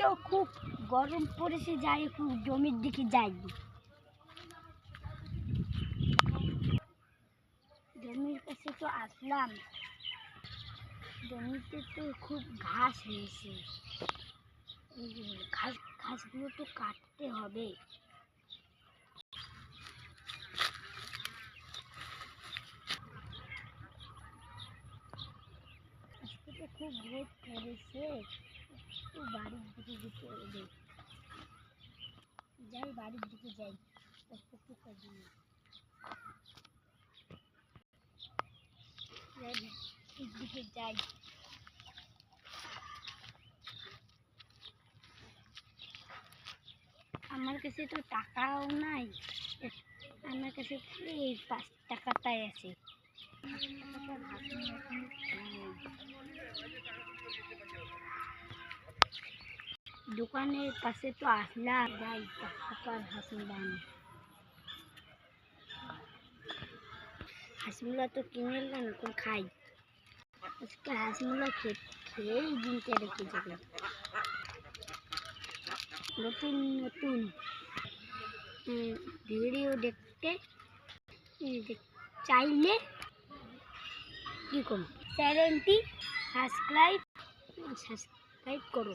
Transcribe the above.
তো খুব গরম পড়েছে, যাই একটু জমির দিকে যাই। জমির কাছে তো আসলাম, জমিতে তো খুব ঘাস হয়েছে। ঘাসগুলো তো কাটতে হবে। আজকে তো খুব রোদ পড়েছে, একটু বাড়ির দিকে যেতে হবে। যাই, বাড়ির দিকে যাই। দিকে যাই। আমার কাছে তো টাকাও নাই, আমার কাছে এই 5 টাকাটাই আছে। দোকানের কাছে তো আসলাম, যাই 5 টাকার হাসিলাম। হাঁসমুলা তো কিনে এলাম, এখন খাই। আজকে হাঁসমুলা খেয়েই দিনটা রেখে যাবে। নতুন নতুন ভিডিও দেখতে চাইলে কি করুন, চ্যানেলটি সাবস্ক্রাইব করো।